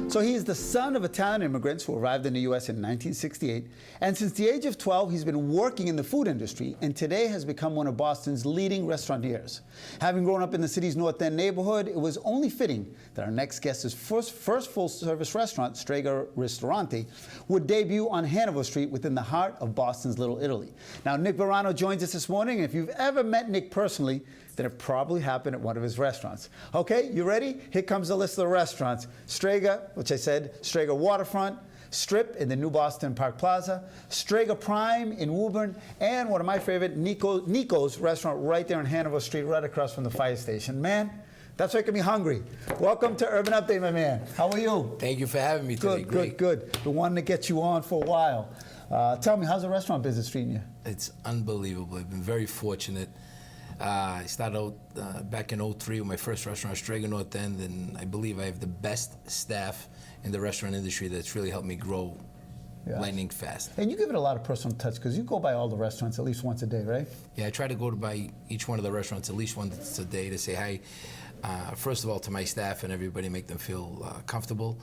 So he is the son of Italian immigrants who arrived in the U.S. in 1968, and since the age of 12, he's been working in the food industry, and today has become one of Boston's leading restaurateurs. Having grown up in the city's North End neighborhood, it was only fitting that our next guest's first full-service restaurant, Strega Ristorante, would debut on Hanover Street within the heart of Boston's Little Italy. Now, Nick Varano joins us this morning, and if you've ever met Nick personally, then it probably happened at one of his restaurants. Okay, you ready? Here comes the list of the restaurants. Strega, which I said, Strega Waterfront, Strip in the New Boston Park Plaza, Strega Prime in Woburn, and one of my favorite, Nico's restaurant right there on Hanover Street, right across from the fire station. Man, that's making me hungry. Welcome to Urban Update, my man. How are you? Thank you for having me today. Good. Been wanting to get you on for a while. Tell me, how's the restaurant business treating you? It's unbelievable. I've been very fortunate. I started out back in '03 with my first restaurant, Strega North End, and I believe I have the best staff in the restaurant industry that's really helped me grow lightning fast. And you give it a lot of personal touch because you go by all the restaurants at least once a day, right? Yeah, I try to go by each one of the restaurants at least once a day to say hi, first of all, to my staff and everybody, make them feel comfortable.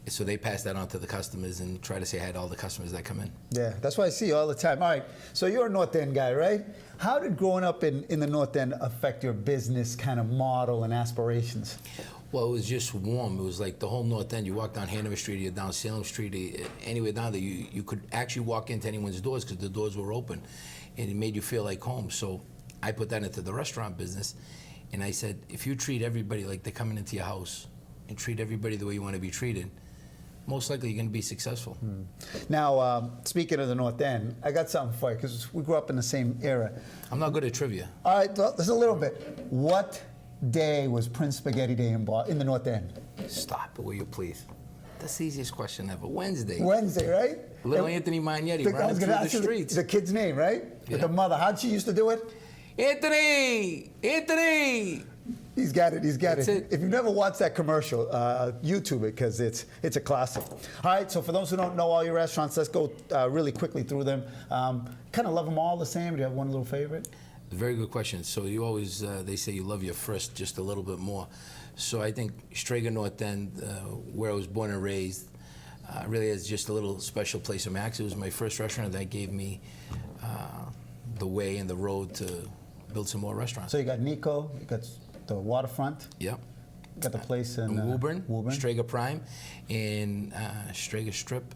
So they pass that on to the customers and try to say hi to all the customers that come in. Yeah, that's why I see you all the time. All right, so you're a North End guy, right? How did growing up in the North End affect your business kind of model and aspirations? Well, it was just warm. It was like the whole North End. You walk down Hanover Street, or down Salem Street, anywhere down there, you could actually walk into anyone's doors because the doors were open, and it made you feel like home. So I put that into the restaurant business, and I said, if you treat everybody like they're coming into your house and treat everybody the way you want to be treated, most likely you're going to be successful. Now, speaking of the North End, I got something for you because we grew up in the same era. I'm not good at trivia. All right, well, there's a little bit. What day was Prince Spaghetti Day in the North End? Stop it, will you please? That's the easiest question ever. Wednesday. Wednesday, right? Little Anthony Magnetti running through the streets. The kid's name, right? Yeah. With the mother. How'd she used to do it? Anthony! He's got it. If you've never watched that commercial, YouTube it because it's a classic. All right, so for those who don't know all your restaurants, let's go really quickly through them. Kind of love them all the same. Do you have one little favorite? Very good question. So you always, they say you love your first just a little bit more. So I think Strega North End, where I was born and raised, really is just a little special place in me. Actually, it was my first restaurant that gave me the way and the road to build some more restaurants. So you got Nico, you got the Waterfront. Yep. Got the place in Woburn, Strega Prime, and Strega Strip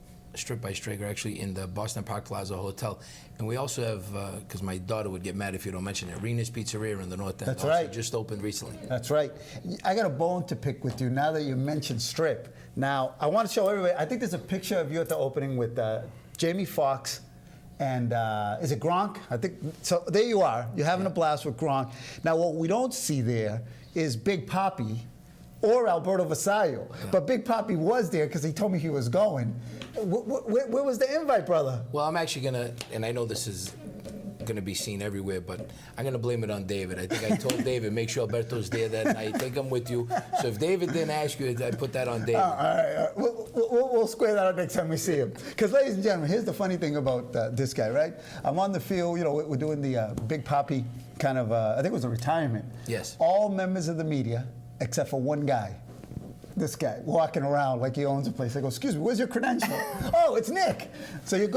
by Strega, actually in the Boston Park Plaza Hotel. And we also have, because my daughter would get mad if you don't mention it, Rena's Pizzeria in the North End. That's right. Just opened recently. That's right. I got a bone to pick with you now that you mentioned Strip. Now, I want to show everybody, I think there's a picture of you at the opening with Jamie Foxx and is it Gronk? I think, so there you are. You're having a blast with Gronk. Now, what we don't see there is Big Papi or Alberto Vasallo. Yeah. But Big Papi was there because he told me he was going. Where was the invite, brother? Well, I'm actually going to, and I know this is going to be seen everywhere, but I'm going to blame it on David. I think I told David, make sure Alberto's there that night. Take him with you. So if David didn't ask you, I put that on David. All right. We'll square that up next time we see him. Because, ladies and gentlemen, here's the funny thing about this guy, right? I'm on the field, we're doing the Big Papi kind of, I think it was a retirement. Yes. All members of the media, except for one guy. This guy walking around like he owns a place. I go, excuse me, where's your credential? Oh, it's Nick. So you're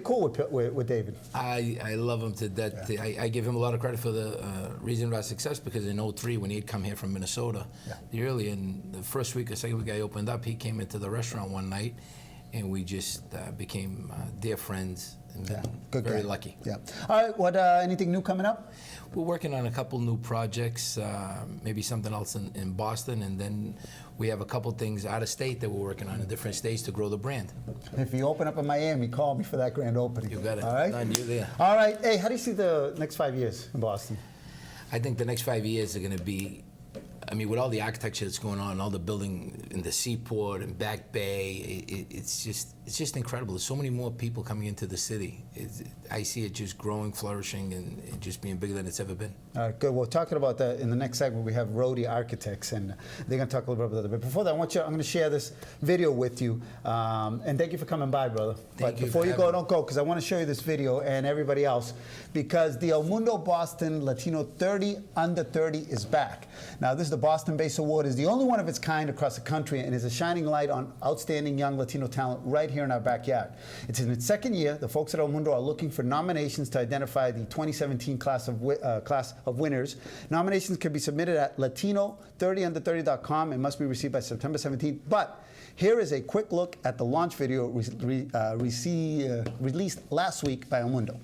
cool with David. I love him to death. Yeah. I give him a lot of credit for the reason of our success because in '03, when he'd come here from Minnesota, the first week or second week I opened up, he came into the restaurant one night, and we just became dear friends. And very lucky. Yeah. All right. What? Anything new coming up? We're working on a couple new projects, maybe something else in Boston, and then we have a couple things out of state that we're working on in different states to grow the brand. If you open up in Miami, call me for that grand opening. You got it. All right. Done. You're there. All right. Hey, how do you see the next 5 years in Boston? I think the next 5 years are going to be, I mean, with all the architecture that's going on, all the building in the Seaport and Back Bay, it's just incredible. There's so many more people coming into the city. I see it just growing, flourishing, and just being bigger than it's ever been. All right, good. Well, talking about that in the next segment, we have Rhodey Architects, and they're going to talk a little bit about that. But before that, I'm going to share this video with you, and thank you for coming by, brother. But before you go, don't go, because I want to show you this video and everybody else, because the El Mundo Boston Latino 30 Under 30 is back. Now, this is the Boston-based award is the only one of its kind across the country and is a shining light on outstanding young Latino talent right here in our backyard. It's in its second year. The folks at El Mundo are looking for nominations to identify the 2017 class of winners. Nominations can be submitted at latino30under30.com and must be received by September 17th. But here is a quick look at the launch video released last week by El Mundo.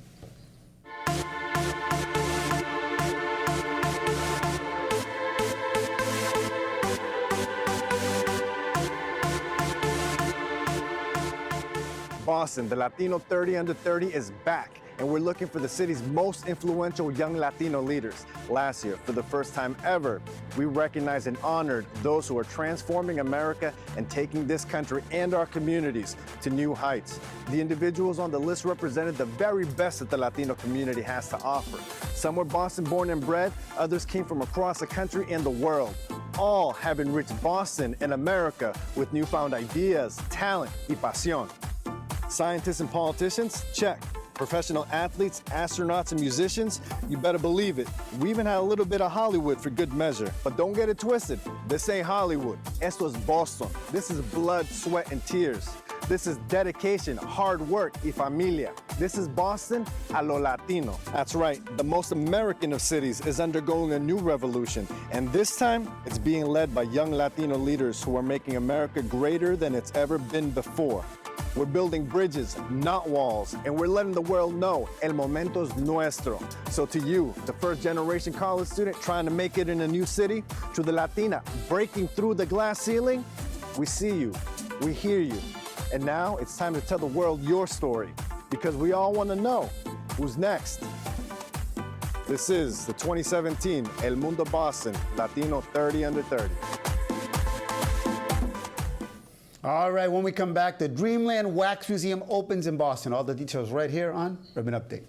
Boston, the Latino 30 Under 30 is back, and we're looking for the city's most influential young Latino leaders. Last year, for the first time ever, we recognized and honored those who are transforming America and taking this country and our communities to new heights. The individuals on the list represented the very best that the Latino community has to offer. Some were Boston born and bred, others came from across the country and the world. All have enriched Boston and America with newfound ideas, talent, y pasión. Scientists and politicians? Check. Professional athletes, astronauts, and musicians? You better believe it. We even had a little bit of Hollywood for good measure. But don't get it twisted. This ain't Hollywood. Esto es Boston. This is blood, sweat, and tears. This is dedication, hard work, y familia. This is Boston a lo Latino. That's right, the most American of cities is undergoing a new revolution. And this time, it's being led by young Latino leaders who are making America greater than it's ever been before. We're building bridges, not walls, and we're letting the world know el momento es nuestro. So to you, the first-generation college student trying to make it in a new city, to the Latina breaking through the glass ceiling, we see you, we hear you. And now it's time to tell the world your story, because we all want to know who's next. This is the 2017 El Mundo Boston Latino 30 Under 30. All right, when we come back, the Dreamland Wax Museum opens in Boston. All the details right here on Urban Update.